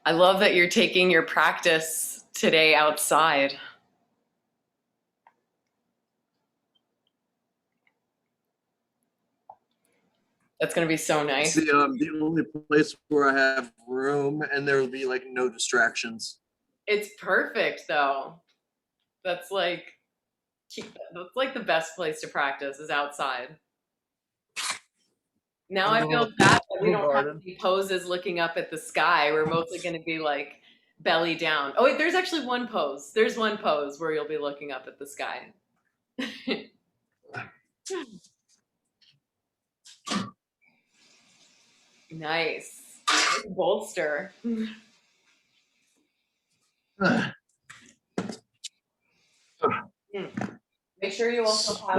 I love that you're taking your practice today outside. That's going to be so It's nice. the only place where I have room and there will be like no distractions. It's perfect though. That's like the best place to practice is outside. Now I feel bad that we don't have any poses looking up at the sky. We're mostly going to be like belly down. Oh wait, there's actually one pose. There's one pose where you'll be looking up at the sky. Nice. Bolster. Make sure you also have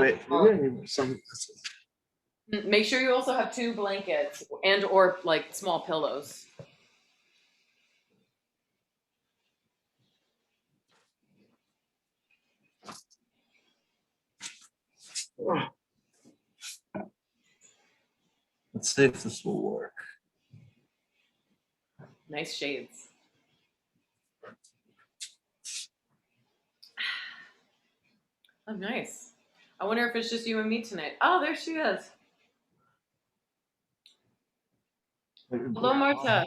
make sure you also have 2 blankets and or like small pillows. Let's see if this will work. Nice shades. Oh, nice. I wonder if it's just you and me tonight. Oh, there she is. Hello, Marta.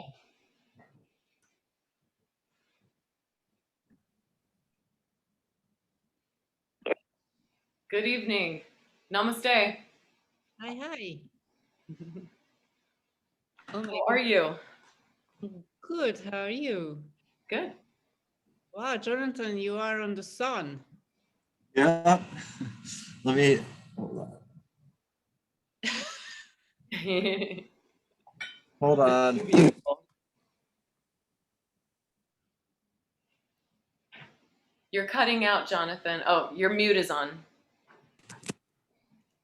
Good evening. Namaste. Hi. Oh, how are you? Good. How are you? Good. Wow, Jonathan, you are on the sun. Yeah. Let me. Hold on. You're cutting out, Jonathan. Oh, your mute is on.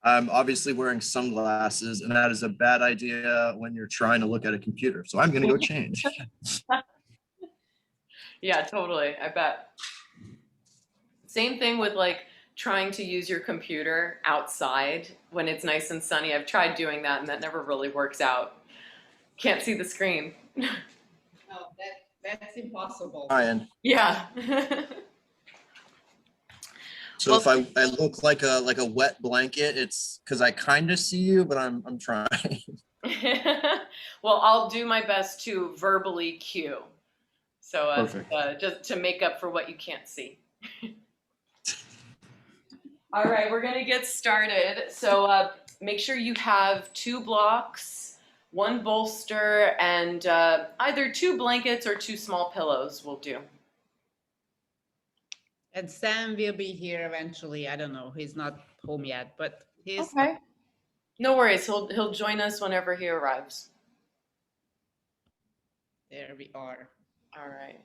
I'm obviously wearing sunglasses, and that is a bad idea when you're trying to look at a computer. So I'm going to go change. Yeah, totally. I bet. Same thing with like trying to use your computer outside when it's nice and sunny. I've tried doing that and that never really works out. Can't see the screen. Oh, that's impossible. Ryan. Yeah. So well, if I look like a wet blanket, it's because I kind of see you, but I'm trying. Well, I'll do my best to verbally cue. So just to make up for what you can't see. All right, we're gonna get started. So make sure you have 2 blocks, 1 bolster, and either 2 blankets or 2 small pillows will do. And Sam will be here eventually. I don't know. He's not home yet, but he's okay. No worries. He'll join us whenever he arrives. There we are. All right.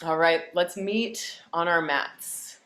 All right, let's meet on our mats.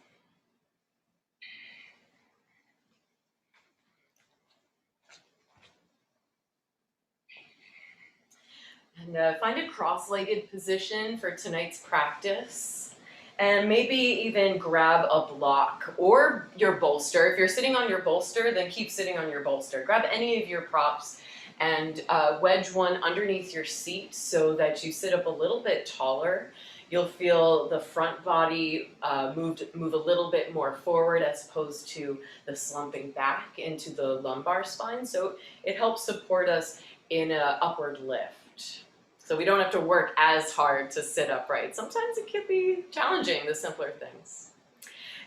And find a cross-legged position for tonight's practice. And maybe even grab a block or your bolster. If you're sitting on your bolster, then keep sitting on your bolster. Grab any of your props and wedge one underneath your seat so that you sit up a little bit taller. You'll feel the front body move a little bit more forward as opposed to the slumping back into the lumbar spine. So it helps support us in an upward lift. So we don't have to work as hard to sit upright. Sometimes it can be challenging, the simpler things.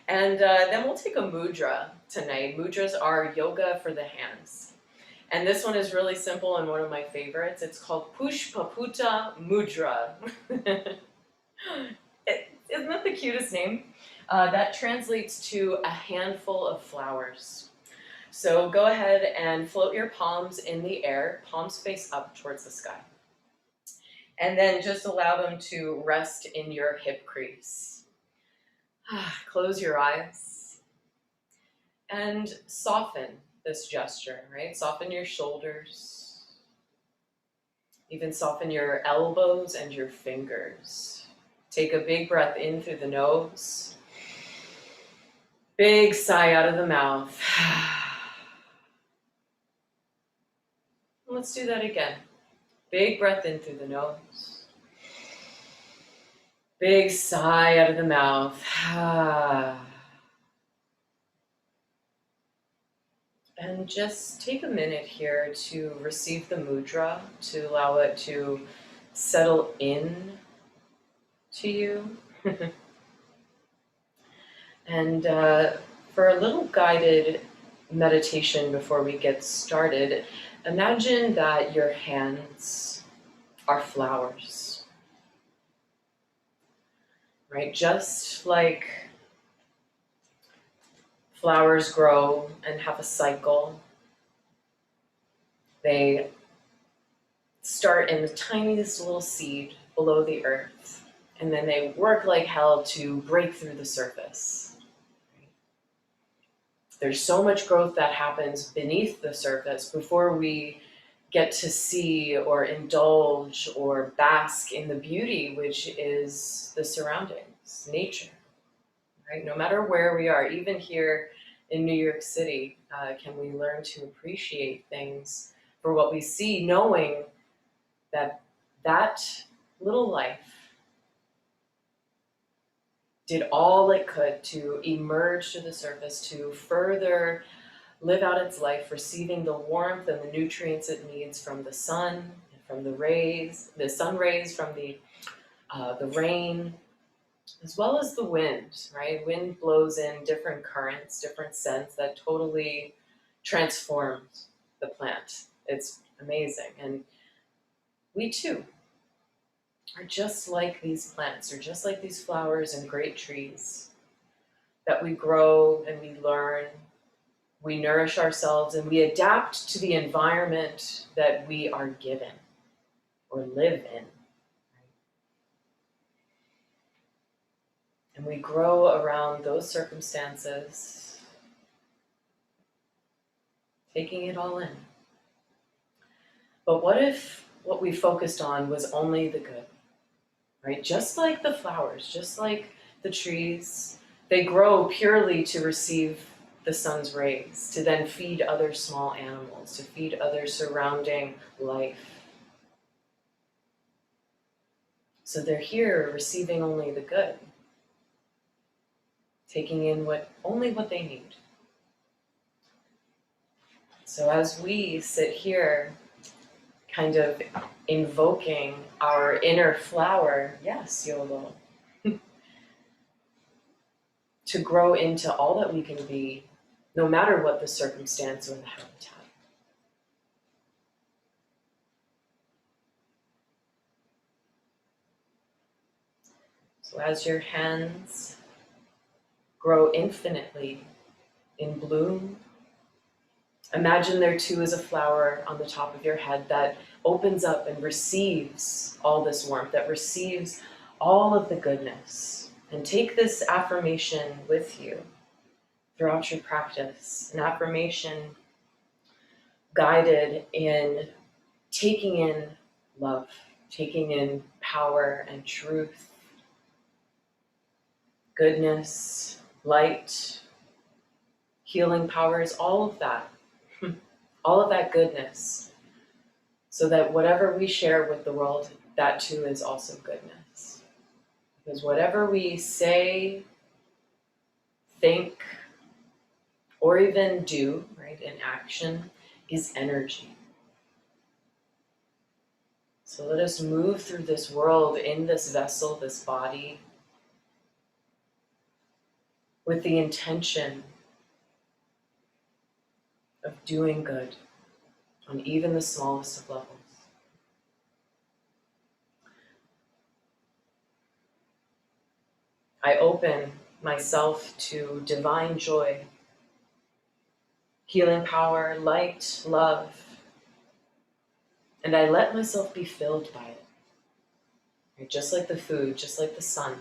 And then we'll take a mudra tonight. Mudras are yoga for the hands. And this one is really simple and one of my favorites. It's called Pushpaputa Mudra. Isn't that the cutest name? That translates to a handful of flowers. So go ahead and float your palms in the air, palms face up towards the sky. And then just allow them to rest in your hip crease. Close your eyes and soften this gesture, right? Soften your shoulders. Even soften your elbows and your fingers. Take a big breath in through the nose. Big sigh out of the mouth. Let's do that again. Big breath in through the nose. Big sigh out of the mouth. And just take a minute here to receive the mudra, to allow it to settle in to you. And for a little guided meditation before we get started, imagine that your hands are flowers, right? Just like flowers grow and have a cycle, they start in the tiniest little seed below the earth, and then they work like hell to break through the surface. There's so much growth that happens beneath the surface before we get to see or indulge or bask in the beauty which is the surroundings, nature, right? No matter where we are, even here in New York City, can we learn to appreciate things for what we see, knowing that that little life did all it could to emerge to the surface, to further live out its life, receiving the warmth and the nutrients it needs from the sun, from the sun rays, from the rain, as well as the wind, right? Wind blows in different currents, different scents that totally transforms the plant. It's amazing. And we too are just like these plants, or just like these flowers and great trees that we grow and we learn, we nourish ourselves, and we adapt to the environment that we are given or live in. And we grow around those circumstances, taking it all in. But what if what we focused on was only the good, right? Just like the flowers, just like the trees, they grow purely to receive the sun's rays, to then feed other small animals, to feed other surrounding life. So they're here receiving only the good, taking in only what they need. So as we sit here, kind of invoking our inner flower, yes, YOLO, to grow into all that we can be, no matter what the circumstance or the habitat. So as your hands grow infinitely in bloom, imagine there too is a flower on the top of your head that opens up and receives all this warmth, that receives all of the goodness. And take this affirmation with you throughout your practice, an affirmation guided in taking in love, taking in power and truth, goodness, light, healing powers, all of that goodness, so that whatever we share with the world, that too is also goodness. Because whatever we say, think, or even do, right, in action, is energy. So let us move through this world in this vessel, this body, with the intention of doing good on even the smallest of levels. I open myself to divine joy, healing power, light, love, and I let myself be filled by it. Right? Just like the food, just like the sun.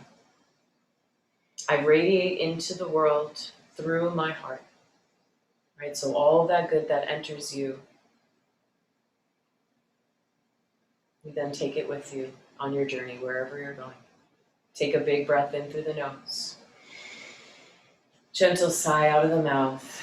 I radiate into the world through my heart. Right? So all that good that enters you, you then take it with you on your journey, wherever you're going. Take a big breath in through the nose. Gentle sigh out of the mouth.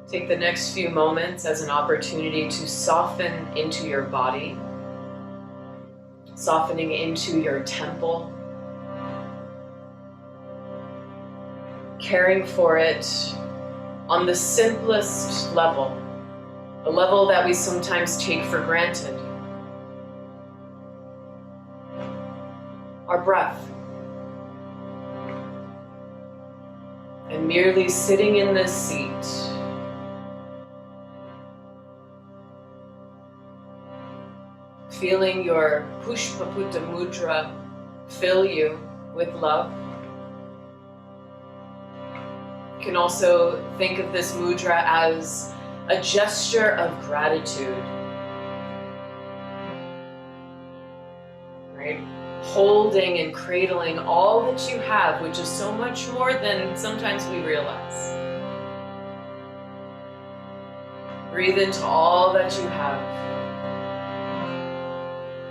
Take the next few moments as an opportunity to soften into your body, softening into your temple, caring for it on the simplest level, a level that we sometimes take for granted. Our breath. And merely sitting in this seat, feeling your Pushpaputa Mudra fill you with love. You can also think of this mudra as a gesture of gratitude, right? Holding and cradling all that you have, which is so much more than sometimes we realize. Breathe into all that you have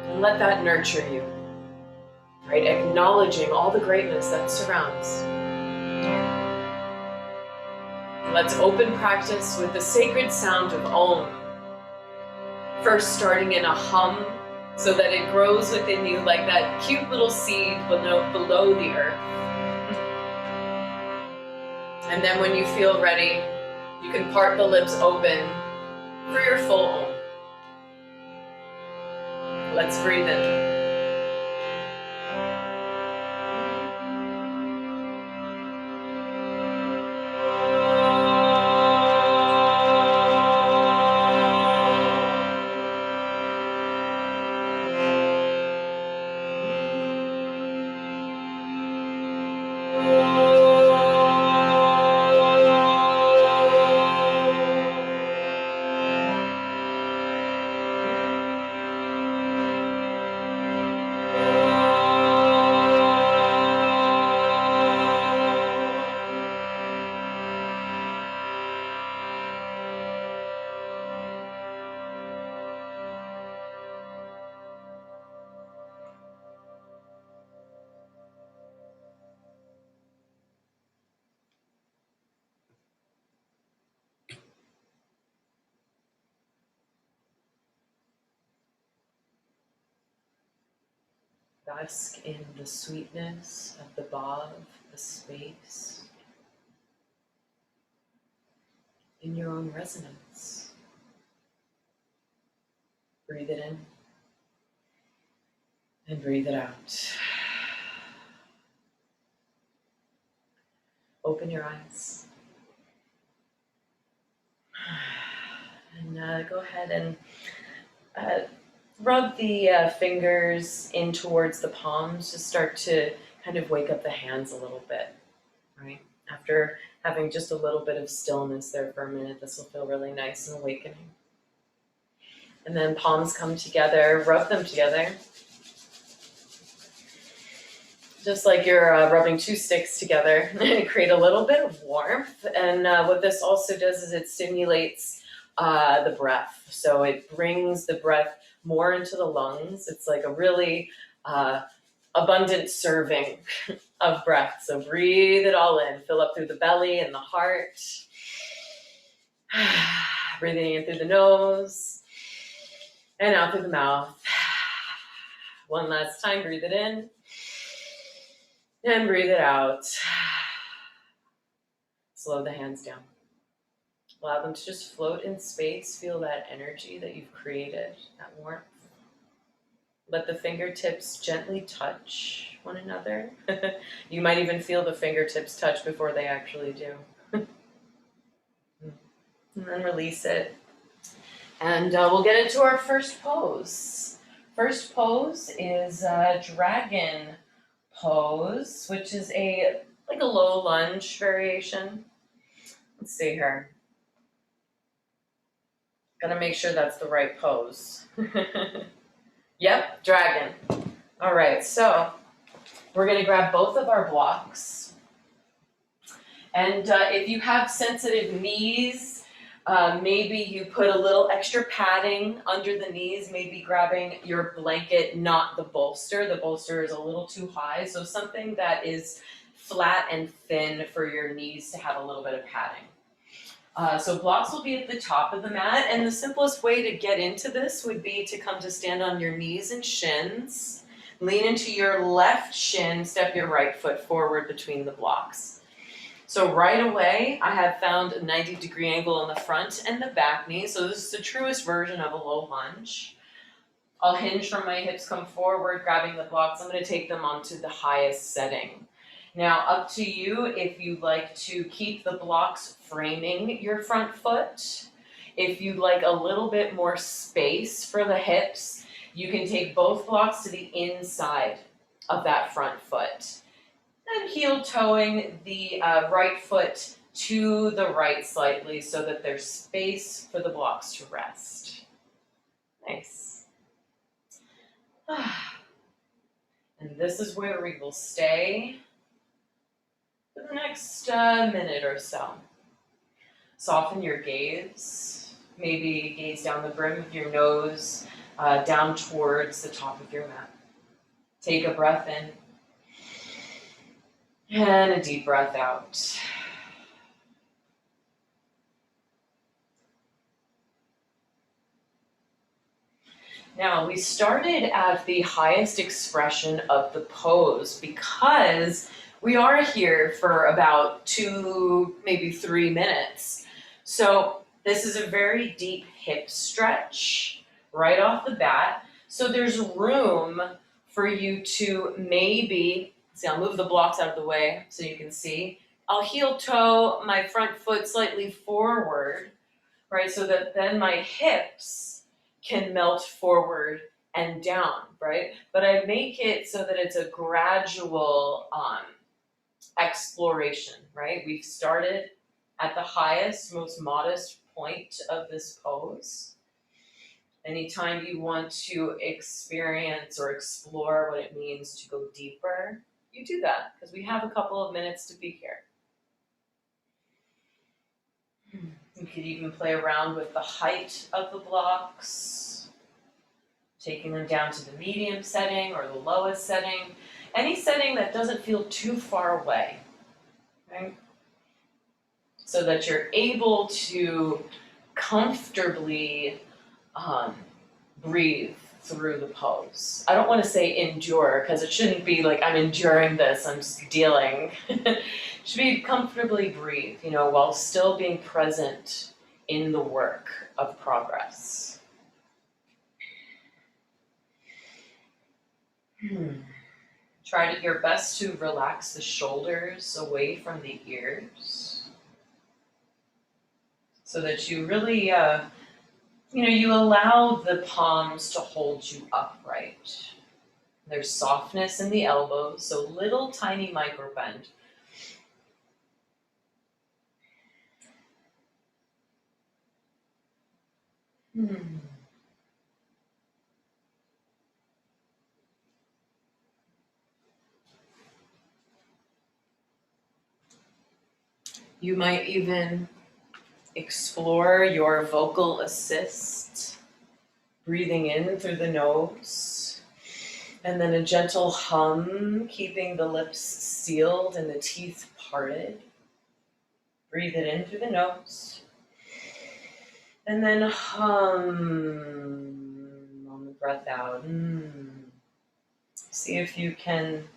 and let that nurture you, right? Acknowledging all the greatness that surrounds. Let's open practice with the sacred sound of Om. First starting in a hum so that it grows within you like that cute little seed below the earth. And then when you feel ready, you can part the lips open for your full Om. Let's breathe in. Bask in the sweetness of the above, the space, in your own resonance. Breathe it in and breathe it out. Open your eyes. And go ahead and rub the fingers in towards the palms. Just start to kind of wake up the hands a little bit, right? After having just a little bit of stillness there for a minute, this will feel really nice and awakening. And then palms come together, rub them together. Just like you're rubbing two sticks together, create a little bit of warmth. And what this also does is it stimulates the breath. So it brings the breath more into the lungs. It's like a really abundant serving of breath. So breathe it all in. Fill up through the belly and the heart. Breathing in through the nose and out through the mouth. One last time, breathe it in. And breathe it out. Slow the hands down. Allow them to just float in space. Feel that energy that you've created, that warmth. Let the fingertips gently touch one another. You might even feel the fingertips touch before they actually do. And then release it. And we'll get into our first pose. First pose is dragon pose, which is like a low lunge variation. Let's see here. Gotta make sure that's the right pose. Yep, dragon. All right, so we're gonna grab both of our blocks. And if you have sensitive knees, maybe you put a little extra padding under the knees, maybe grabbing your blanket, not the bolster. The bolster is a little too high, so something that is flat and thin for your knees to have a little bit of padding. So blocks will be at the top of the mat, and the simplest way to get into this would be to come to stand on your knees and shins, lean into your left shin, step your right foot forward between the blocks. So right away, I have found a 90-degree angle on the front and the back knee, so this is the truest version of a low lunge. I'll hinge from my hips, come forward, grabbing the blocks. I'm gonna take them onto the highest setting. Now, up to you if you'd like to keep the blocks framing your front foot. If you'd like a little bit more space for the hips, you can take both blocks to the inside of that front foot. And heel toeing the right foot to the right slightly so that there's space for the blocks to rest. Nice. And this is where we will stay for the next minute or so. Soften your gaze. Maybe gaze down the brim of your nose, down towards the top of your mat. Take a breath in. And a deep breath out. Now, we started at the highest expression of the pose because we are here for about 2, maybe 3 minutes. So this is a very deep hip stretch right off the bat. So there's room for you to maybe, see, I'll move the blocks out of the way so you can see. I'll heel toe my front foot slightly forward, right? So that then my hips can melt forward and down, right? But I make it so that it's a gradual exploration, right? We've started at the highest, most modest point of this pose. Anytime you want to experience or explore what it means to go deeper, you do that because we have a couple of minutes to be here. You could even play around with the height of the blocks, taking them down to the medium setting or the lowest setting, any setting that doesn't feel too far away, right? So that you're able to comfortably breathe through the pose. I don't want to say endure because it shouldn't be like I'm enduring this, I'm just dealing. Should be comfortably breathe, while still being present in the work of progress. Try your best to relax the shoulders away from the ears so that you really, you allow the palms to hold you upright. There's softness in the elbows, so little tiny micro bend. You might even explore your vocal assist, breathing in through the nose, and then a gentle hum, keeping the lips sealed and the teeth parted. Breathe it in through the nose. And then hum on the breath out. See if you can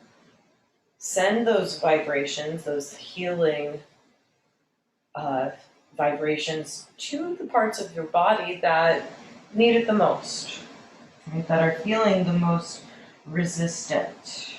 send those vibrations, those healing vibrations to the parts of your body that need it the most, right? That are feeling the most resistant.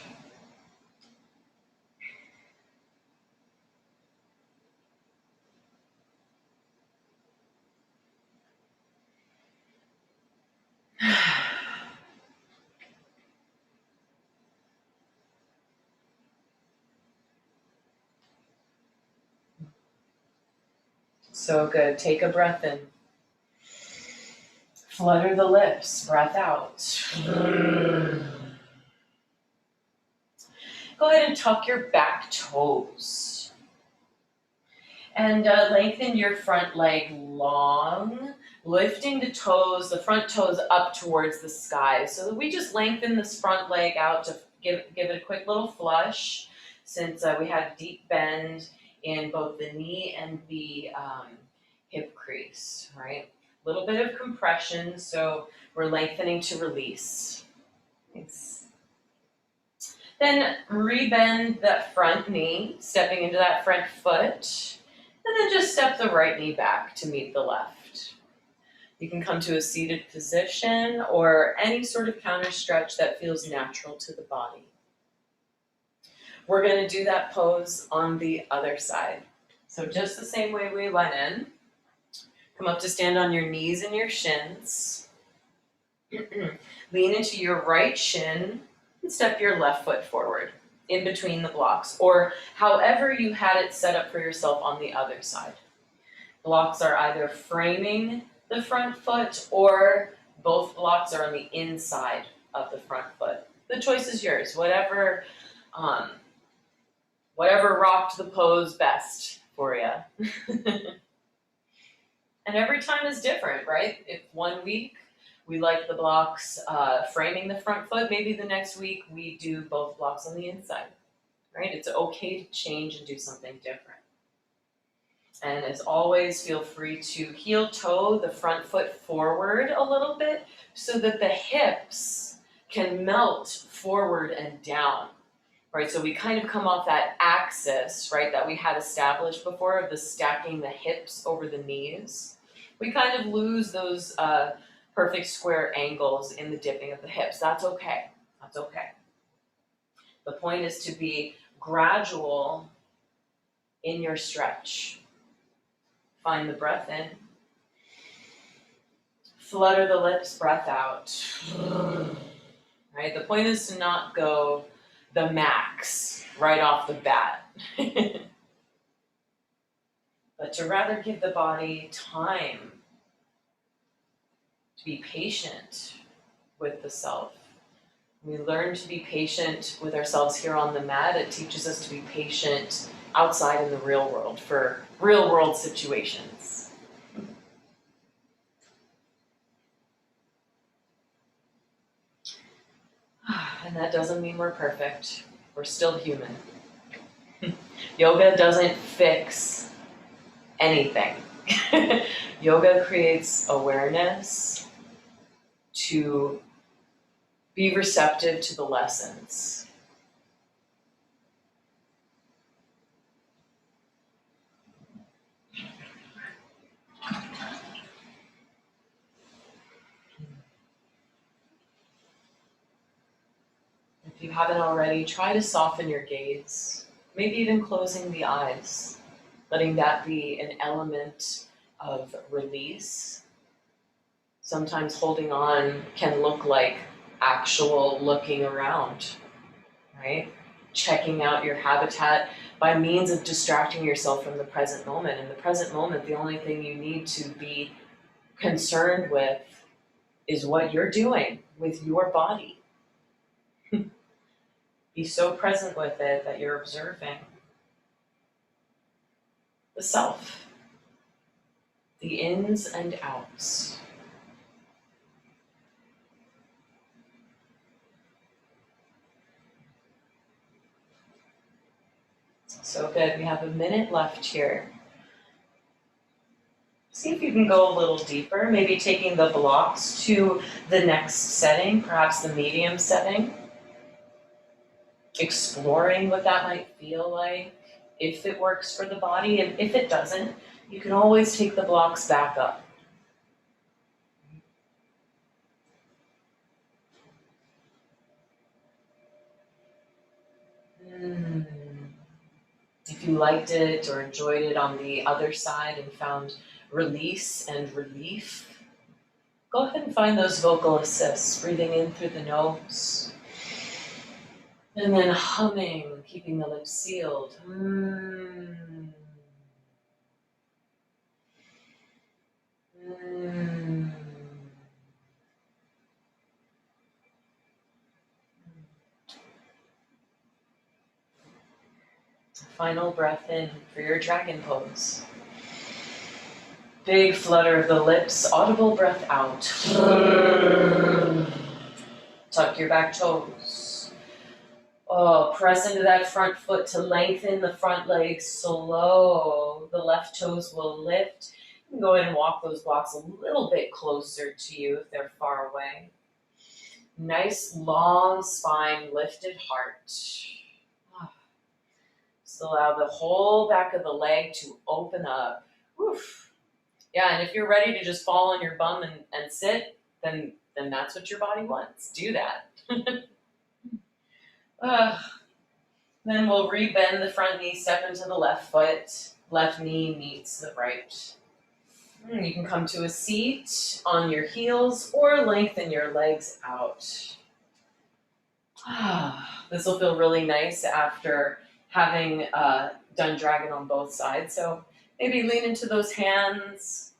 So good. Take a breath in. Flutter the lips. Breath out. Go ahead and tuck your back toes. And lengthen your front leg long, lifting the toes, the front toes up towards the sky. So we just lengthen this front leg out to give it a quick little flush, since we had deep bend in both the knee and the hip crease, right? A little bit of compression, so we're lengthening to release. Nice. Then rebend that front knee, stepping into that front foot, and then just step the right knee back to meet the left. You can come to a seated position or any sort of counter stretch that feels natural to the body. We're going to do that pose on the other side. So just the same way we went in. Come up to stand on your knees and your shins. Lean into your right shin and step your left foot forward in between the blocks, or however you had it set up for yourself on the other side. Blocks are either framing the front foot or both blocks are on the inside of the front foot. The choice is yours, whatever rocked the pose best for you. And every time is different, right? If one week we like the blocks framing the front foot, maybe the next week we do both blocks on the inside, right? It's okay to change and do something different. And as always, feel free to heel toe the front foot forward a little bit so that the hips can melt forward and down, right? So we kind of come off that axis, right, that we had established before of the stacking the hips over the knees. We kind of lose those perfect square angles in the dipping of the hips. That's okay. That's okay. The point is to be gradual in your stretch. Find the breath in. Flutter the lips, breath out. Right? The point is to not go the max right off the bat. But to rather give the body time to be patient with the self. We learn to be patient with ourselves here on the mat. It teaches us to be patient outside in the real world for real world situations. And that doesn't mean we're perfect. We're still human. Yoga doesn't fix anything. Yoga creates awareness to be receptive to the lessons. If you haven't already, try to soften your gaze, maybe even closing the eyes, letting that be an element of release. Sometimes holding on can look like actual looking around, right? Checking out your habitat by means of distracting yourself from the present moment. In the present moment, the only thing you need to be concerned with is what you're doing with your body. Be so present with it that you're observing the self, the ins and outs. So good, we have a minute left here. See if you can go a little deeper, maybe taking the blocks to the next setting, perhaps the medium setting. Exploring what that might feel like, if it works for the body, and if it doesn't, you can always take the blocks back up. If you liked it or enjoyed it on the other side and found release and relief, go ahead and find those vocal assists, breathing in through the nose. And then humming, keeping the lips sealed. Final breath in for your dragon pose. Big flutter of the lips, audible breath out. Tuck your back toes. Oh, press into that front foot to lengthen the front leg slow. The left toes will lift You can go ahead and walk those blocks a little bit closer to you if they're far away. Nice long spine, lifted heart. Just allow the whole back of the leg to open up. Woof. Yeah, and if you're ready to just fall on your bum and sit, then that's what your body wants. Do that. Then we'll rebend the front knee, step into the left foot. Left knee meets the right. You can come to a seat on your heels or lengthen your legs out. This will feel really nice after having done dragon on both sides. So maybe lean into those hands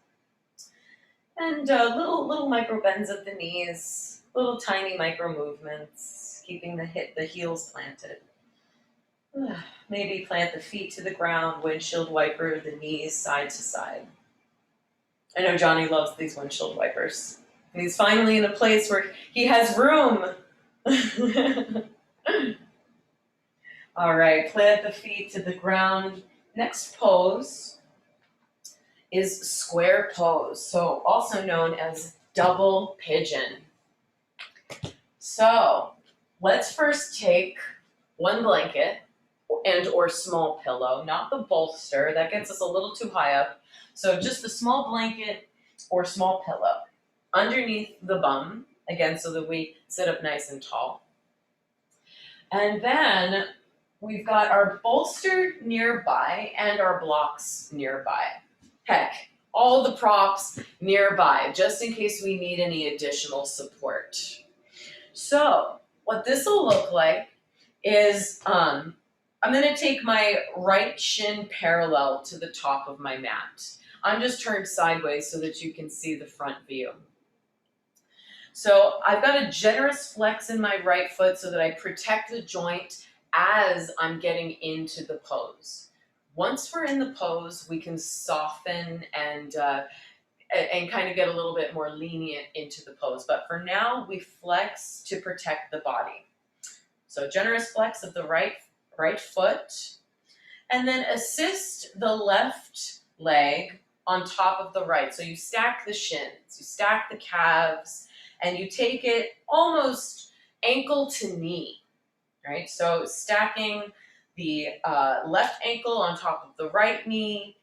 and little micro bends of the knees, little tiny micro movements, keeping the heels planted. Maybe plant the feet to the ground, windshield wiper the knees side to side. I know Johnny loves these windshield wipers. And he's finally in a place where he has room. All right, plant the feet to the ground. Next pose is square pose, so also known as double pigeon. So let's first take one blanket and or small pillow, not the bolster, that gets us a little too high up. So just a small blanket or small pillow underneath the bum, again, so that we sit up nice and tall. And then we've got our bolster nearby and our blocks nearby. Heck, all the props nearby, just in case we need any additional support. So what this will look like is I'm going to take my right shin parallel to the top of my mat. I'm just turned sideways so that you can see the front view. So I've got a generous flex in my right foot so that I protect the joint as I'm getting into the pose. Once we're in the pose, we can soften and kind of get a little bit more lenient into the pose. But for now, we flex to protect the body. So generous flex of the right foot, and then assist the left leg on top of the right. So you stack the shins, you stack the calves, and you take it almost ankle to knee, right? So stacking the left ankle on top of the right knee,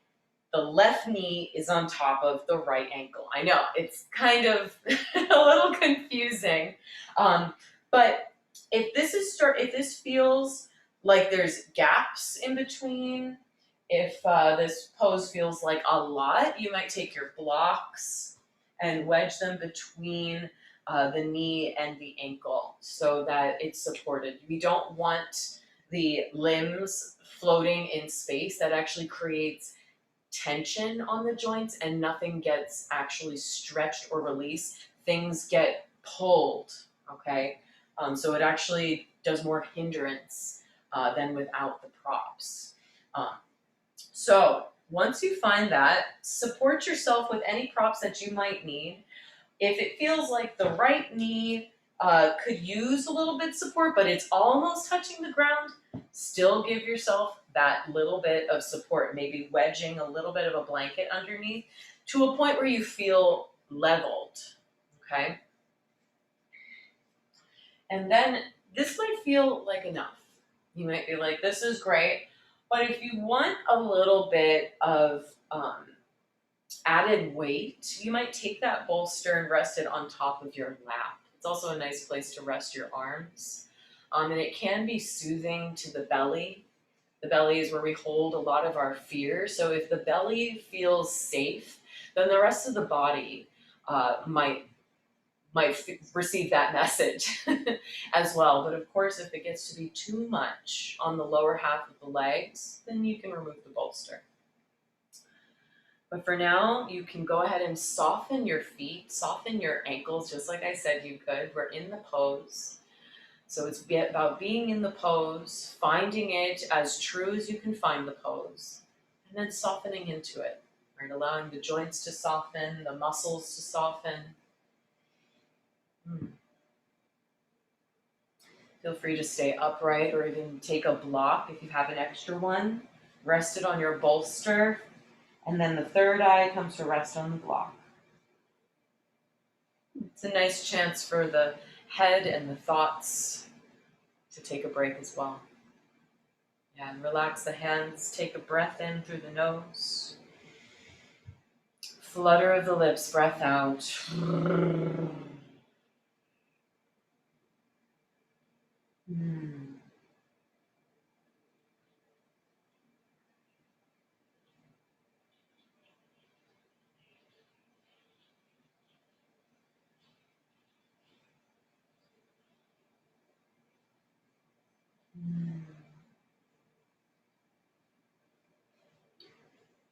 the left knee is on top of the right ankle. I know, it's kind of a little confusing, but if this feels like there's gaps in between, if this pose feels like a lot, you might take your blocks and wedge them between the knee and the ankle so that it's supported. We don't want the limbs floating in space. That actually creates tension on the joints and nothing gets actually stretched or released. Things get pulled, okay? So it actually does more hindrance than without the props. So once you find that, support yourself with any props that you might need. If it feels like the right knee could use a little bit support, but it's almost touching the ground, still give yourself that little bit of support, maybe wedging a little bit of a blanket underneath to a point where you feel leveled, okay? And then this might feel like enough. You might be like, this is great, but if you want a little bit of added weight, you might take that bolster and rest it on top of your lap. It's also a nice place to rest your arms. And it can be soothing to the belly. The belly is where we hold a lot of our fear. So if the belly feels safe, then the rest of the body might receive that message as well. But of course, if it gets to be too much on the lower half of the legs, then you can remove the bolster. But for now, you can go ahead and soften your feet, soften your ankles, just like I said you could. We're in the pose. So it's about being in the pose, finding it as true as you can find the pose, and then softening into it, right? Allowing the joints to soften, the muscles to soften. Feel free to stay upright or even take a block if you have an extra one. Rest it on your bolster. And then the third eye comes to rest on the block. It's a nice chance for the head and the thoughts to take a break as well. Yeah, and relax the hands. Take a breath in through the nose. Flutter of the lips, breath out.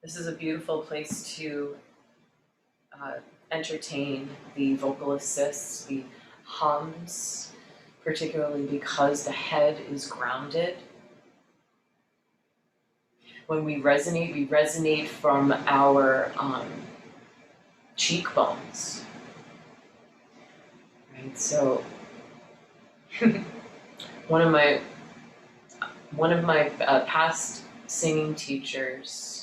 This is a beautiful place to entertain the vocal assists, the hums, particularly because the head is grounded. When we resonate from our cheekbones. Right, so one of my past singing teachers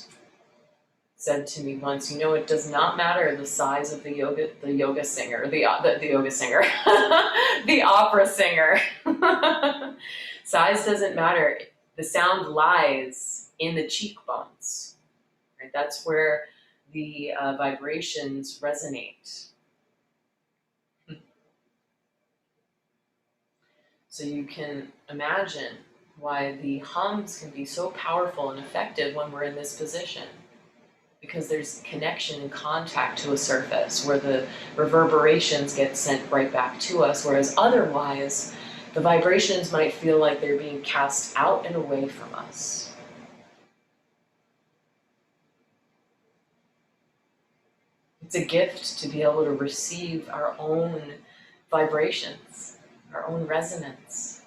said to me once, it does not matter the size of the yoga singer, the yoga singer, the opera singer. Size doesn't matter. The sound lies in the cheekbones. Right? That's where the vibrations resonate. So you can imagine why the hums can be so powerful and effective when we're in this position. Because there's connection and contact to a surface where the reverberations get sent right back to us, whereas otherwise, the vibrations might feel like they're being cast out and away from us. It's a gift to be able to receive our own vibrations, our own resonance.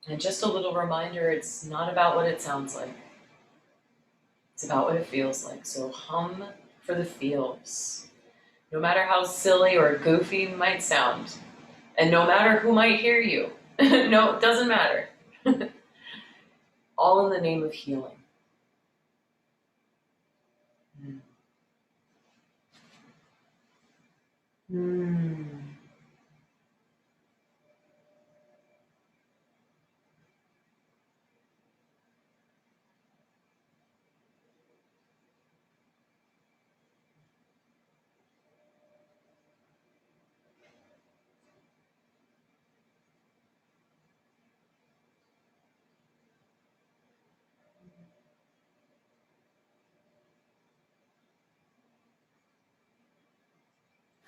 And just a little reminder, it's not about what it sounds like. It's about what it feels like. So hum for the feels. No matter how silly or goofy it might sound, and no matter who might hear you, no, it doesn't matter. All in the name of healing.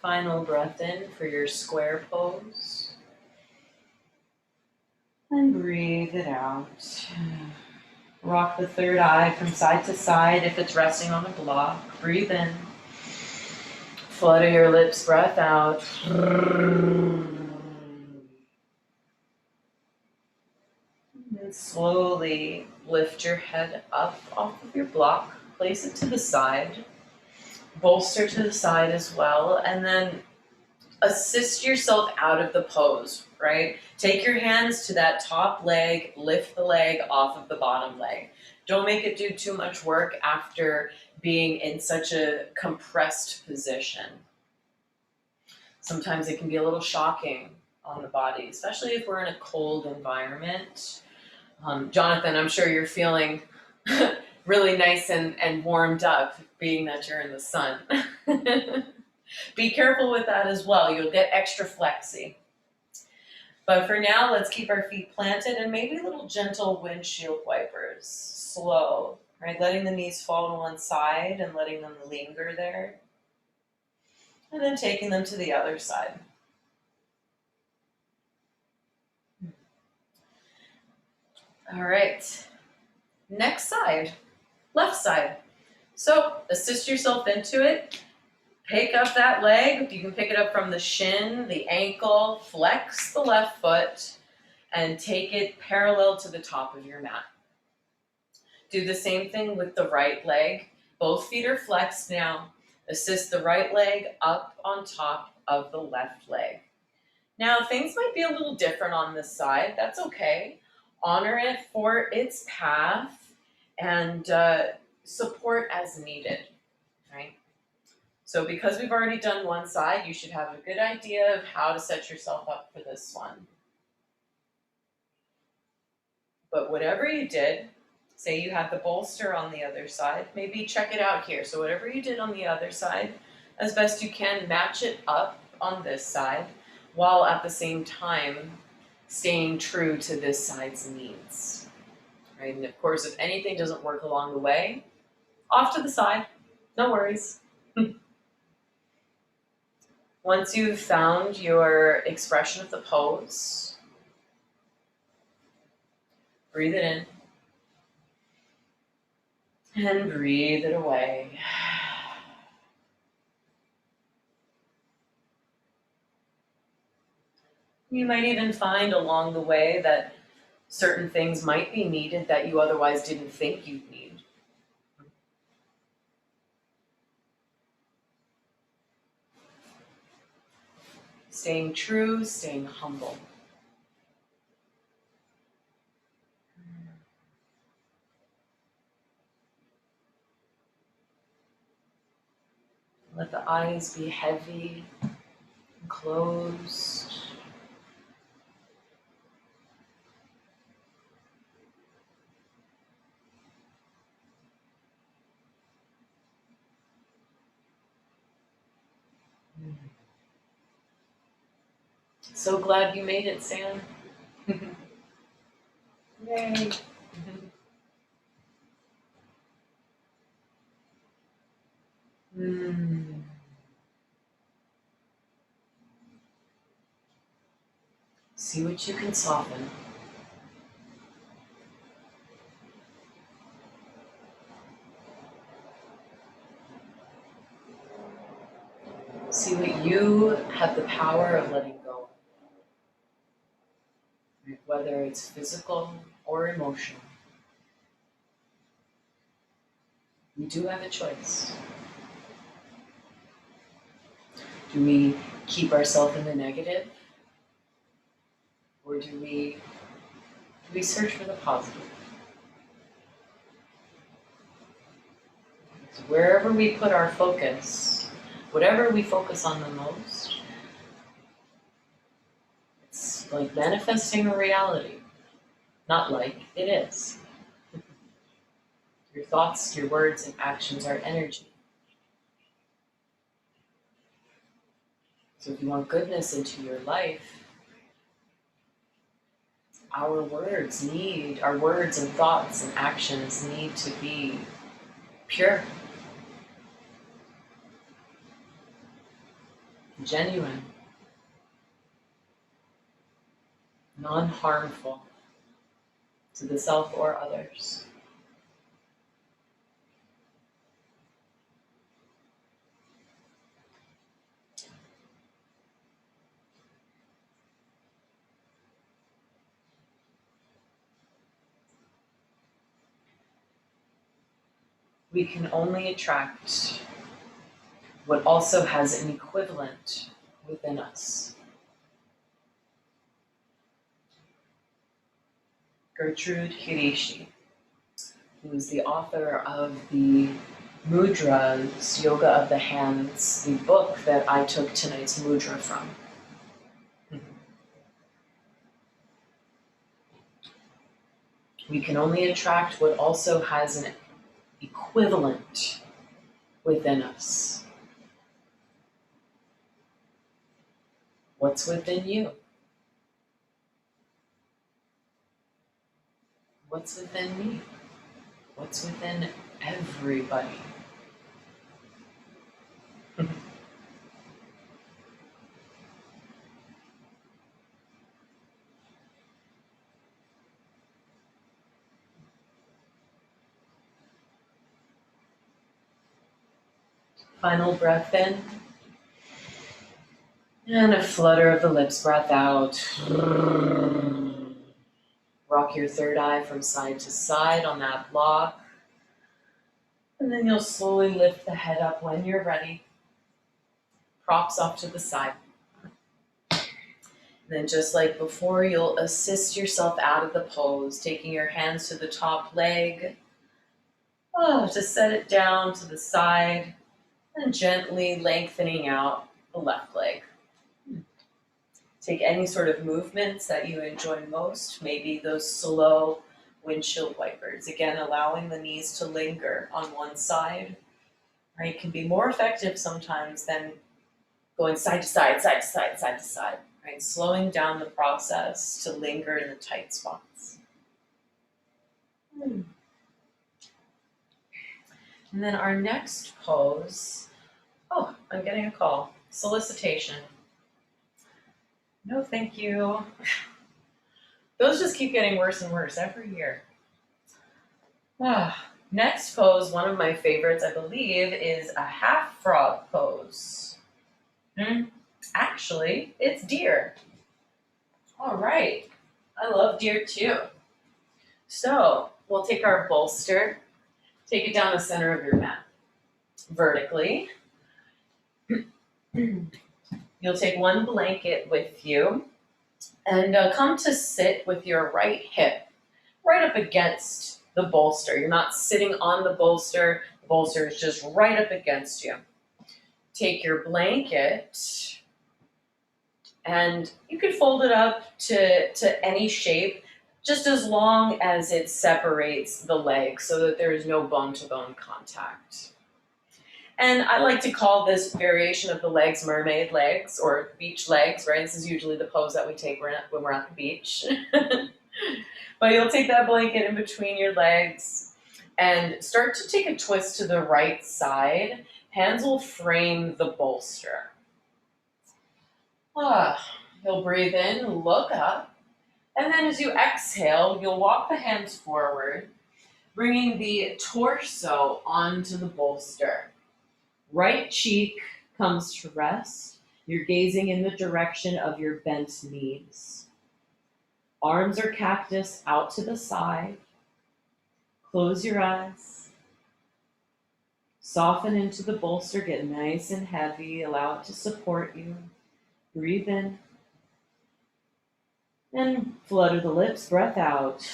Final breath in for your square pose. And breathe it out. Rock the third eye from side to side if it's resting on a block. Breathe in. Flutter your lips, breath out. And slowly lift your head up off of your block. Place it to the side. Bolster to the side as well. And then assist yourself out of the pose, right? Take your hands to that top leg, lift the leg off of the bottom leg. Don't make it do too much work after being in such a compressed position. Sometimes it can be a little shocking on the body, especially if we're in a cold environment. Jonathan, I'm sure you're feeling really nice and warmed up, being that you're in the sun. Be careful with that as well. You'll get extra flexy. But for now, let's keep our feet planted and maybe little gentle windshield wipers. Slow, right? Letting the knees fall to one side and letting them linger there. And then taking them to the other side. All right. Next side, left side. So assist yourself into it. Pick up that leg. You can pick it up from the shin, the ankle, flex the left foot, and take it parallel to the top of your mat. Do the same thing with the right leg. Both feet are flexed now. Assist the right leg up on top of the left leg. Now, things might be a little different on this side. That's okay. Honor it for its path and support as needed, right? So, because we've already done one side, you should have a good idea of how to set yourself up for this one. But whatever you did, say you had the bolster on the other side, maybe check it out here. So, whatever you did on the other side, as best you can, match it up on this side, while at the same time staying true to this side's needs, right? And of course, if anything doesn't work along the way, off to the side, no worries. Once you've found your expression of the pose, breathe it in and breathe it away. You might even find along the way that certain things might be needed that you otherwise didn't think you'd need. Staying true, staying humble. Let the eyes be heavy and closed. So glad you made it, Sam. Yay. See what you can soften. See what you have the power of letting go. Whether it's physical or emotional. We do have a choice. Do we keep ourselves in the negative? Or do we search for the positive? So wherever we put our focus, whatever we focus on the most, it's like manifesting a reality. Not like, it is. Your thoughts, your words, and actions are energy. So if you want goodness into your life, our words and thoughts and actions need to be pure, genuine, non-harmful to the self or others. We can only attract what also has an equivalent within us. Gertrude Hirishi, who is the author of the Mudras, Yoga of the Hands, the book that I took tonight's mudra from. We can only attract what also has an equivalent within us. What's within you? What's within me? What's within everybody? Final breath in. And a flutter of the lips, breath out. Rock your third eye from side to side on that block. And then you'll slowly lift the head up when you're ready. Props off to the side. Then just like before, you'll assist yourself out of the pose, taking your hands to the top leg. Oh, just set it down to the side and gently lengthening out the left leg. Take any sort of movements that you enjoy most, maybe those slow windshield wipers. Again, allowing the knees to linger on one side, right? Can be more effective sometimes than going side to side, side to side, side to side, right? Slowing down the process to linger in the tight spots. And then our next pose, oh, I'm getting a call. Solicitation. No, thank you. Those just keep getting worse and worse every year. Next pose, one of my favorites, I believe, is a half frog pose. Actually, it's deer. All right, I love deer too. So we'll take our bolster, take it down the center of your mat, vertically. You'll take one blanket with you and come to sit with your right hip right up against the bolster. You're not sitting on the bolster is just right up against you. Take your blanket and you can fold it up to any shape, just as long as it separates the legs so that there is no bone-to-bone contact. And I like to call this variation of the legs mermaid legs or beach legs, right? This is usually the pose that we take when we're at the beach. But you'll take that blanket in between your legs and start to take a twist to the right side. Hands will frame the bolster. You'll breathe in, look up, and then as you exhale, you'll walk the hands forward, bringing the torso onto the bolster. Right cheek comes to rest. You're gazing in the direction of your bent knees. Arms are cactus out to the side. Close your eyes. Soften into the bolster, get nice and heavy, allow it to support you. Breathe in. And flutter the lips, breath out.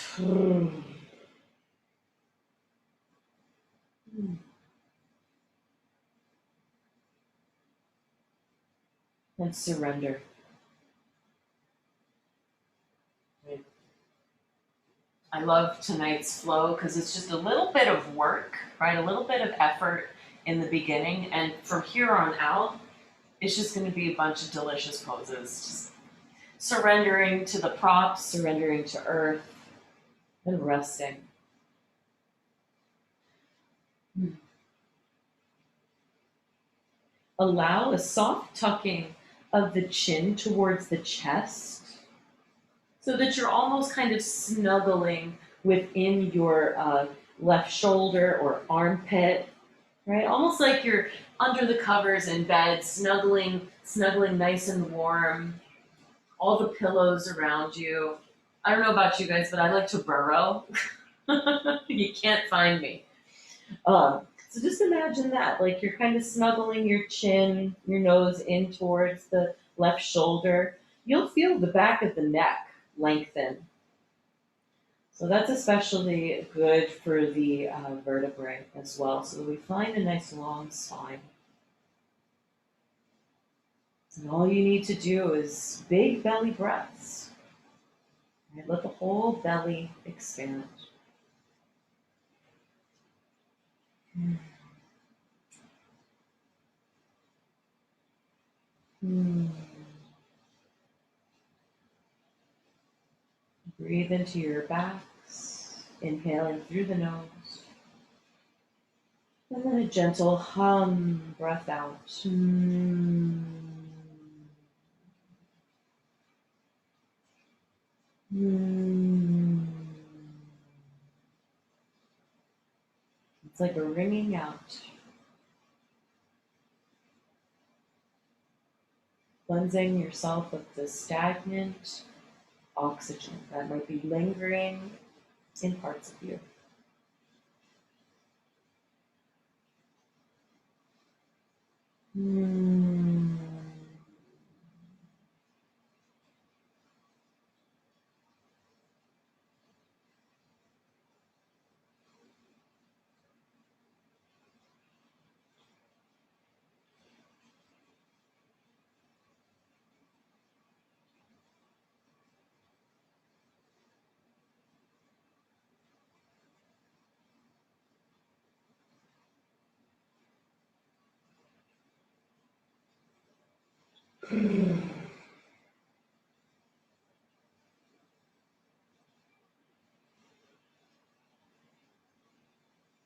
And surrender. I love tonight's flow because it's just a little bit of work, right? A little bit of effort in the beginning. And from here on out, it's just going to be a bunch of delicious poses. Just surrendering to the props, surrendering to earth, and resting. Allow a soft tucking of the chin towards the chest so that you're almost kind of snuggling within your left shoulder or armpit, right? Almost like you're under the covers in bed, snuggling nice and warm, all the pillows around you. I don't know about you guys, but I like to burrow. You can't find me. So just imagine that, like you're kind of snuggling your chin, your nose in towards the left shoulder. You'll feel the back of the neck lengthen. So that's especially good for the vertebrae as well, so that we find a nice long spine. And all you need to do is big belly breaths. Right? Let the whole belly expand. Breathe into your backs, inhaling through the nose. And then a gentle hum, breath out. It's like a ringing out. Cleansing yourself of the stagnant oxygen that might be lingering in parts of you.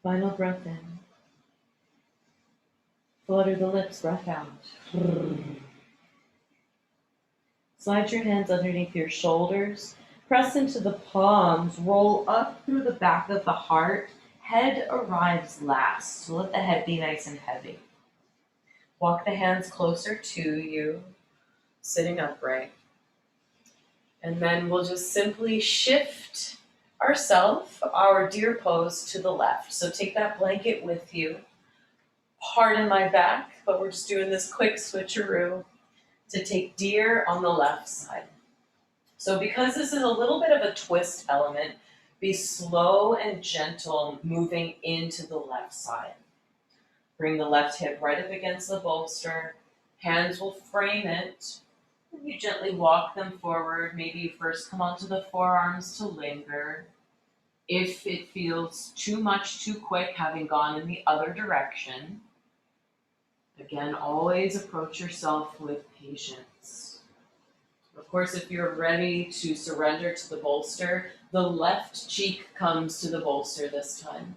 Final breath in. Flutter the lips, breath out. Slide your hands underneath your shoulders. Press into the palms. Roll up through the back of the heart. Head arrives last. So let the head be nice and heavy. Walk the hands closer to you, sitting upright. And then we'll just simply shift our deer pose to the left. So take that blanket with you. Pardon my back, but we're just doing this quick switcheroo to take deer on the left side. So because this is a little bit of a twist element, be slow and gentle moving into the left side. Bring the left hip right up against the bolster. Hands will frame it. You gently walk them forward. Maybe you first come onto the forearms to linger. If it feels too much, too quick, having gone in the other direction, again, always approach yourself with patience. Of course, if you're ready to surrender to the bolster, the left cheek comes to the bolster this time.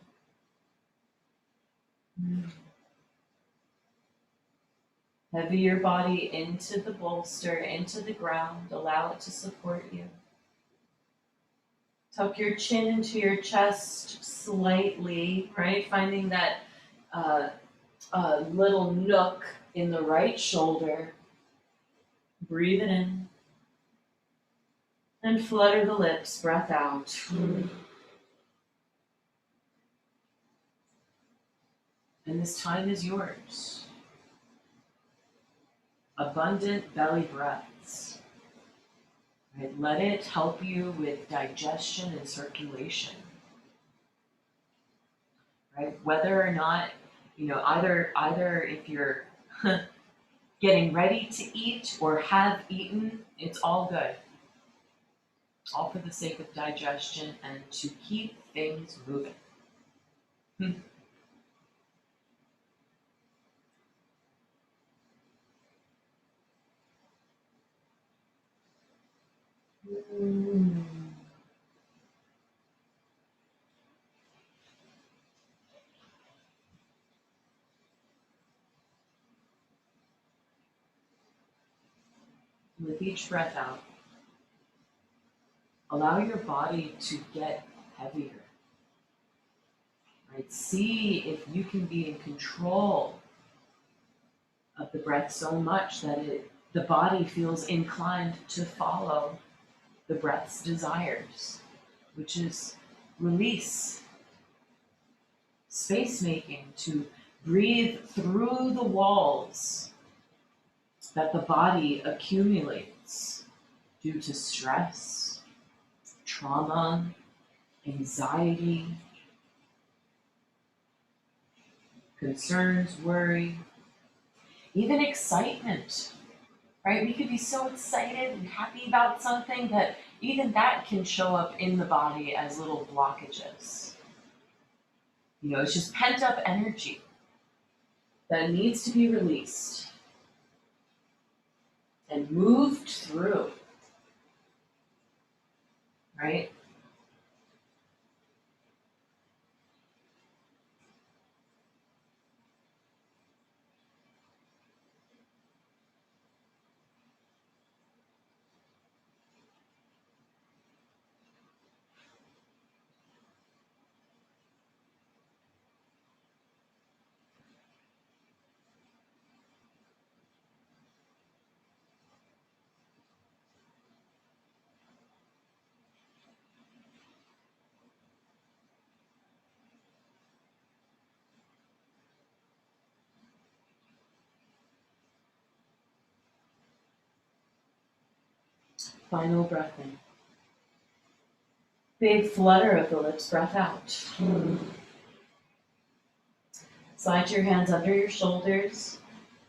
Heavy your body into the bolster, into the ground. Allow it to support you. Tuck your chin into your chest slightly, right? Finding that little nook in the right shoulder. Breathe it in. And flutter the lips, breath out. And this time is yours. Abundant belly breaths. Right? Let it help you with digestion and circulation. Right? Whether or not, either if you're getting ready to eat or have eaten, it's all good. All for the sake of digestion and to keep things moving. With each breath out, allow your body to get heavier. Right? See if you can be in control of the breath so much that the body feels inclined to follow the breath's desires, which is release, space making, to breathe through the walls that the body accumulates due to stress, trauma, anxiety, concerns, worry, even excitement, right? We could be so excited and happy about something that even that can show up in the body as little blockages. It's just pent up energy that needs to be released and moved through, right? Final breath in. Big flutter of the lips, breath out. Slide your hands under your shoulders.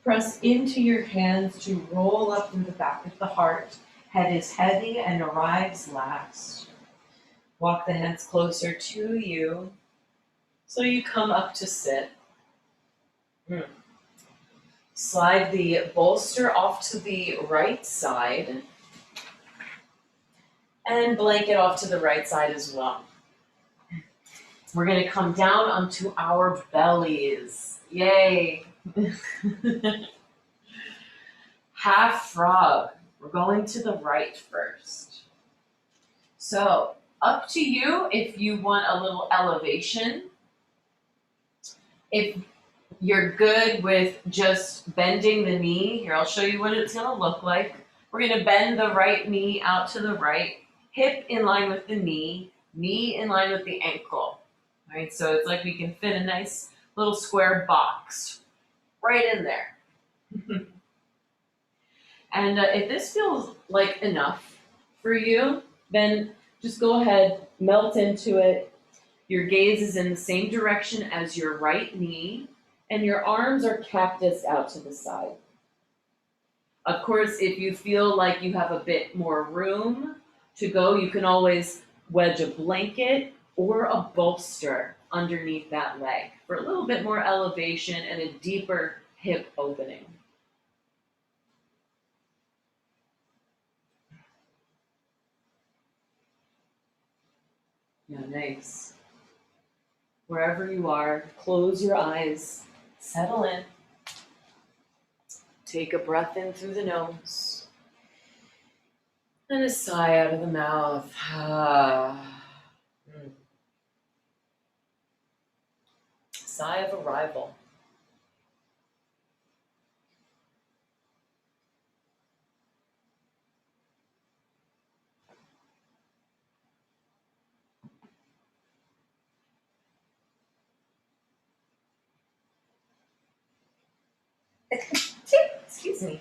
Press into your hands to roll up through the back of the heart. Head is heavy and arrives last. Walk the hands closer to you so you come up to sit. Slide the bolster off to the right side and blanket off to the right side as well. We're gonna come down onto our bellies. Yay. Half frog. We're going to the right first. So up to you if you want a little elevation. If you're good with just bending the knee, here I'll show you what it's gonna look like. We're gonna bend the right knee out to the right, hip in line with the knee in line with the ankle. All right, so it's like we can fit a nice little square box right in there. And if this feels like enough for you, then just go ahead, melt into it. Your gaze is in the same direction as your right knee, and your arms are cactus out to the side. Of course, if you feel like you have a bit more room to go, you can always wedge a blanket or a bolster underneath that leg for a little bit more elevation and a deeper hip opening. Yeah, nice. Wherever you are, close your eyes, settle in. Take a breath in through the nose and a sigh out of the mouth. Sigh of arrival. Excuse me.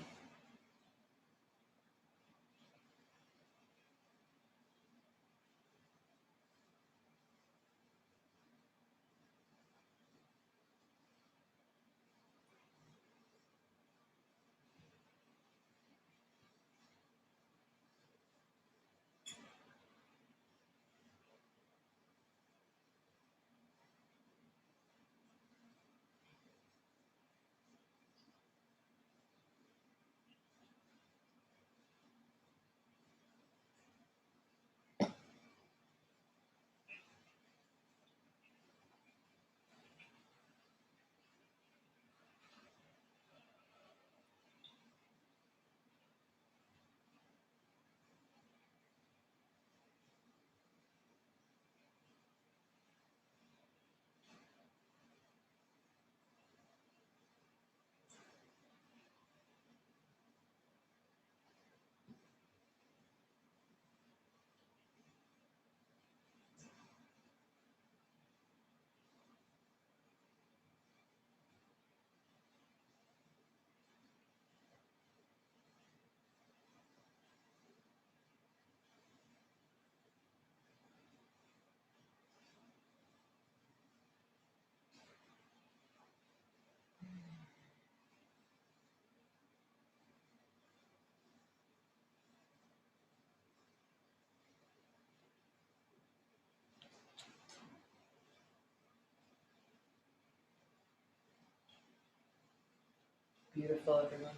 Beautiful, everyone.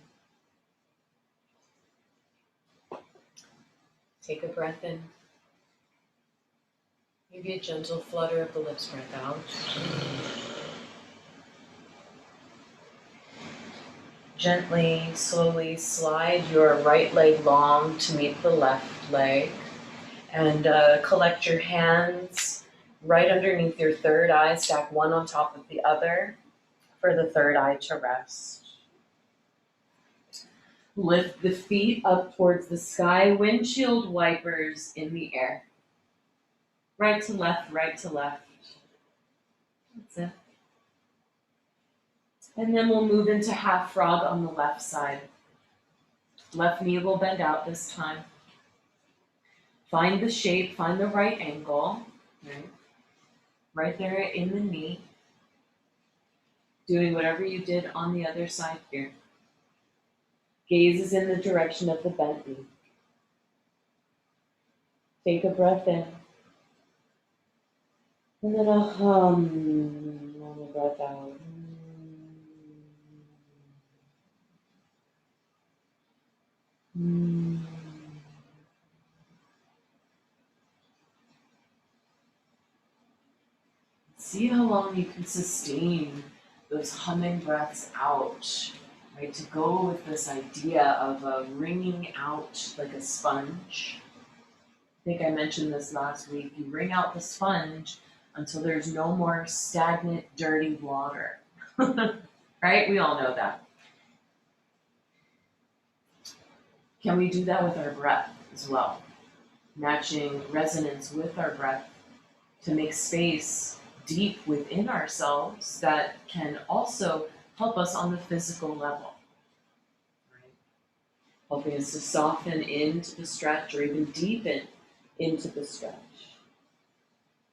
Take a breath in. Maybe a gentle flutter of the lips, breath out. Gently, slowly slide your right leg long to meet the left leg and collect your hands right underneath your third eye, stack one on top of the other for the third eye to rest. Lift the feet up towards the sky, windshield wipers in the air. Right to left, right to left. That's it. And then we'll move into half frog on the left side. Left knee will bend out this time. Find the shape, find the right angle. Right there in the knee. Doing whatever you did on the other side here. Gaze is in the direction of the bent knee. Take a breath in. And then a hum on the breath out. See how long you can sustain those humming breaths out, right? To go with this idea of wringing out like a sponge. I think I mentioned this last week. You wring out the sponge until there's no more stagnant, dirty water. Right? We all know that. Can we do that with our breath as well? Matching resonance with our breath to make space deep within ourselves that can also help us on the physical level, right? Helping us to soften into the stretch or even deepen into the stretch.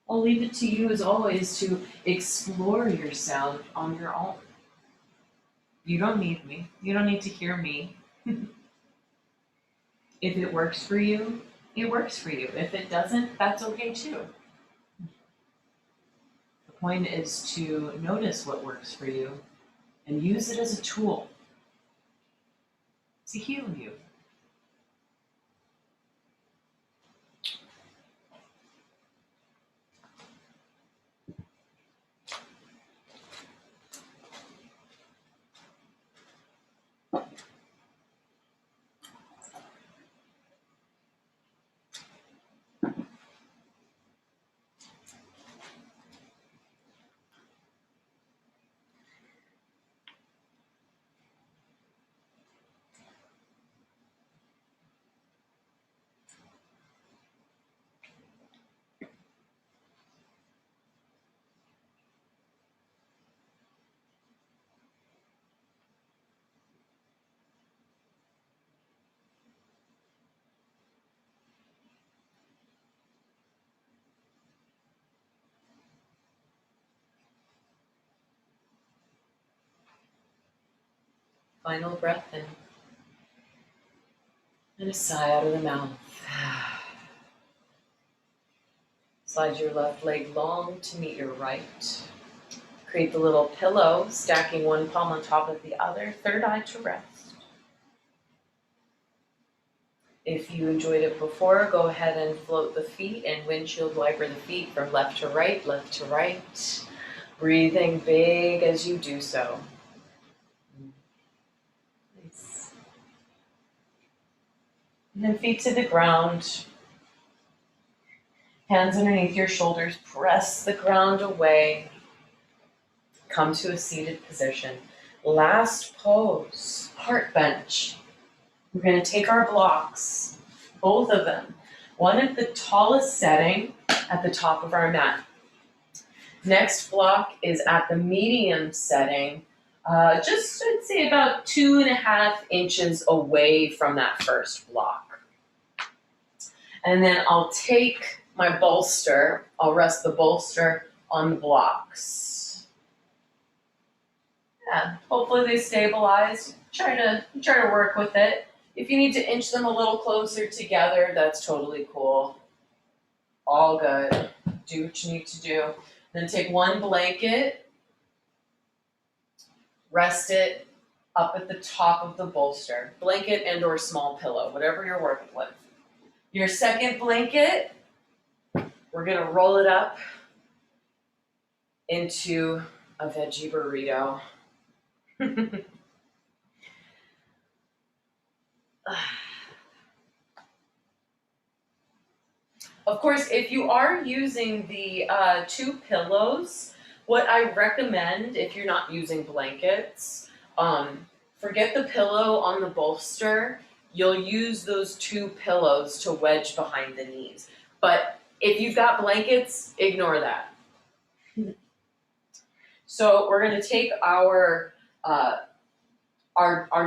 I'll leave it to you as always to explore your sound on your own. You don't need me. You don't need to hear me. If it works for you, it works for you. If it doesn't, that's okay too. The point is to notice what works for you and use it as a tool to heal you. Final breath in and a sigh out of the mouth. Slide your left leg long to meet your right. Create the little pillow, stacking one palm on top of the other, third eye to rest. If you enjoyed it before, go ahead and float the feet and windshield wiper the feet from left to right, left to right. Breathing big as you do so. Nice. And then feet to the ground. Hands underneath your shoulders, press the ground away. Come to a seated position. Last pose, heart bench. We're going to take our blocks, both of them, one at the tallest setting at the top of our mat. Next block is at the medium setting, just I'd say about 2.5 inches away from that first block. And then I'll take my bolster, I'll rest the bolster on the blocks. Yeah, hopefully they stabilize. Try to work with it. If you need to inch them a little closer together, that's totally cool. All good. Do what you need to do. Then take one blanket, rest it up at the top of the bolster. Blanket and or small pillow, whatever you're working with. Your second blanket, we're gonna roll it up into a veggie burrito. Of course, if you are using the 2 pillows, what I recommend if you're not using blankets, forget the pillow on the bolster. You'll use those 2 pillows to wedge behind the knees. But if you've got blankets, ignore that. So we're gonna take our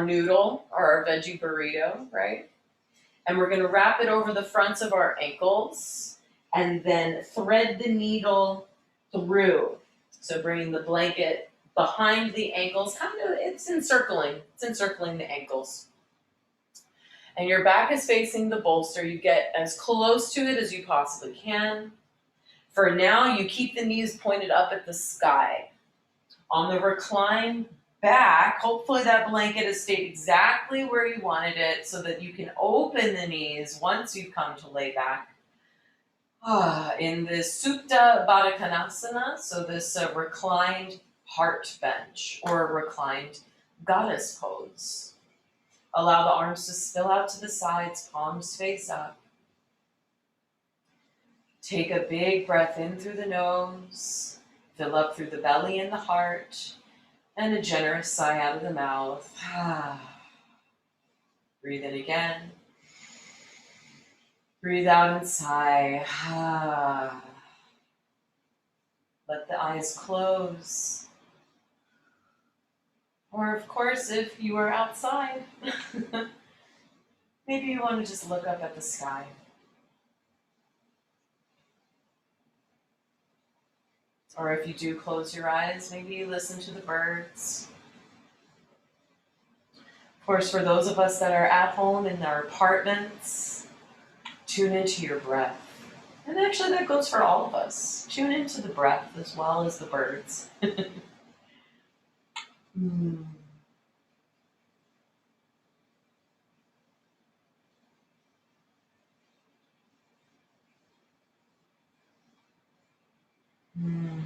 noodle or our veggie burrito, right? And we're gonna wrap it over the fronts of our ankles and then thread the needle through. So bringing the blanket behind the ankles, it's encircling the ankles. And your back is facing the bolster. You get as close to it as you possibly can. For now, you keep the knees pointed up at the sky. On the recline, back. Hopefully that blanket has stayed exactly where you wanted it so that you can open the knees once you've come to lay back. In this Supta Baddha Konasana, so this reclined heart bench or reclined goddess pose. Allow the arms to spill out to the sides, palms face up. Take a big breath in through the nose, fill up through the belly and the heart, and a generous sigh out of the mouth. Breathe in again. Breathe out and sigh. Let the eyes close. Or, of course, if you are outside, maybe you want to just look up at the sky. Or if you do close your eyes, maybe you listen to the birds. Of course, for those of us that are at home in our apartments, tune into your breath. And actually, that goes for all of us. Tune into the breath as well as the birds. Mm. Mm.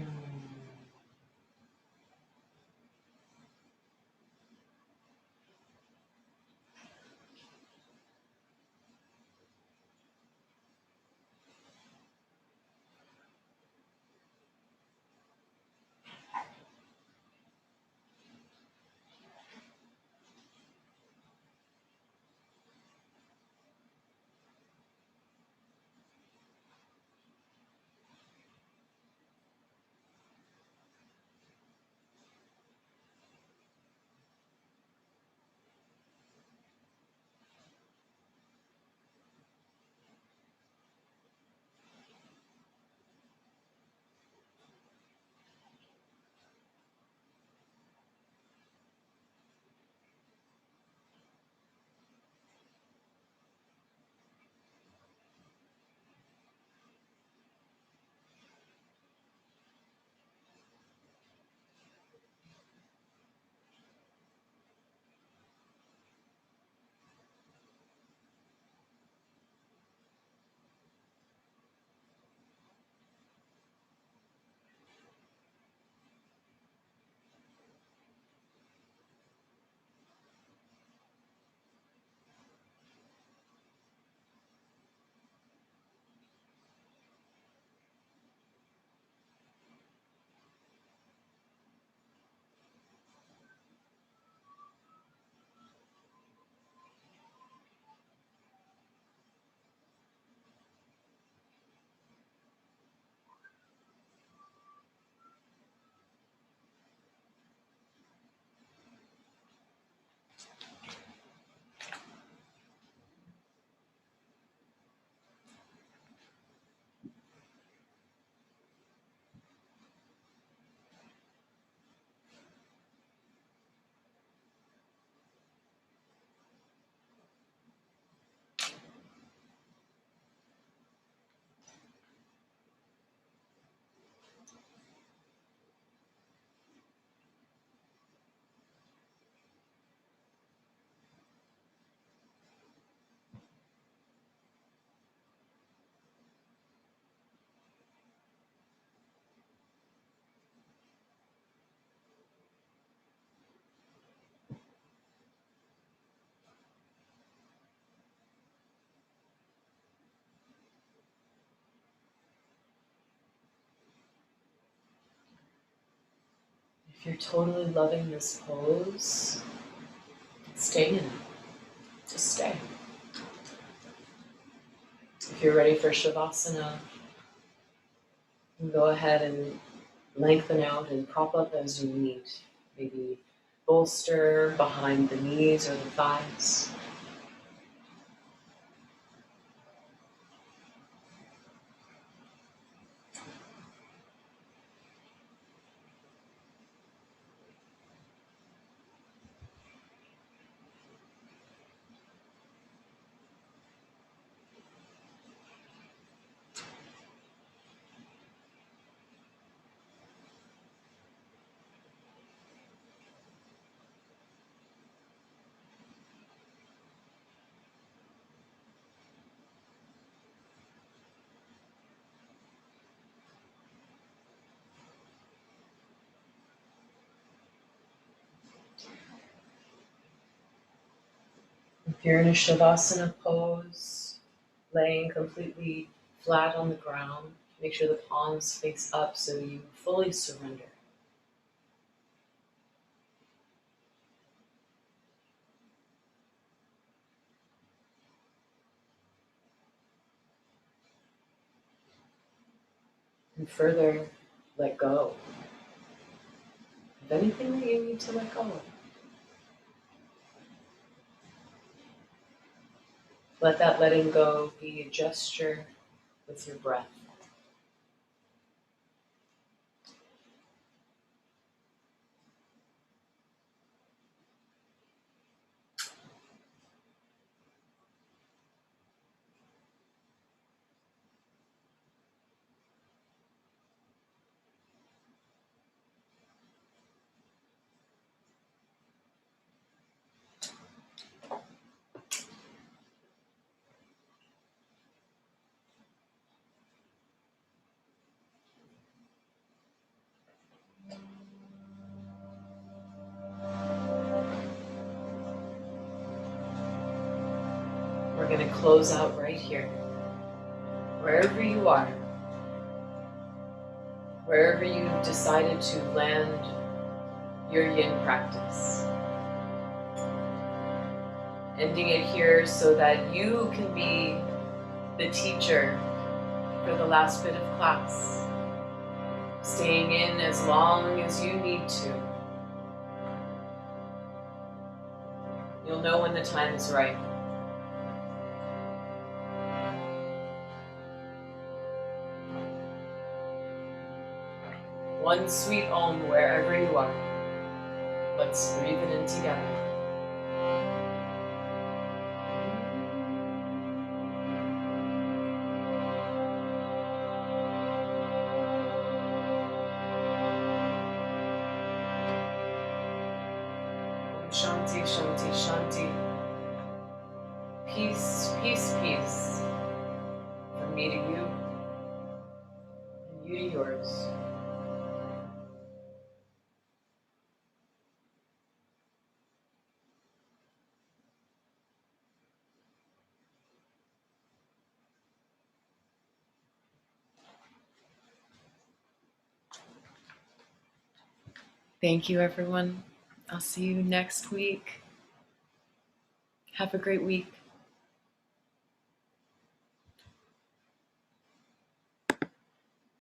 If you're totally loving this pose, stay in it. Just stay. If you're ready for Shavasana, go ahead and lengthen out and prop up as you need. Maybe bolster behind the knees or the thighs. If you're in a Shavasana pose, laying completely flat on the ground, make sure the palms face up so you fully surrender. And further, let go of anything that you need to let go of. Let that letting go be a gesture with your breath. We're going to close out right here. Wherever you are, wherever you've decided to land your yin practice. Ending it here so that you can be the teacher for the last bit of class. Staying in as long as you need to. You'll know when the time is right. One sweet Om wherever you are. Let's breathe it in together. Shanti, Shanti, Shanti. Peace, peace, peace. From me to you, and you to yours. Thank you, everyone. I'll see you next week. Have a great week.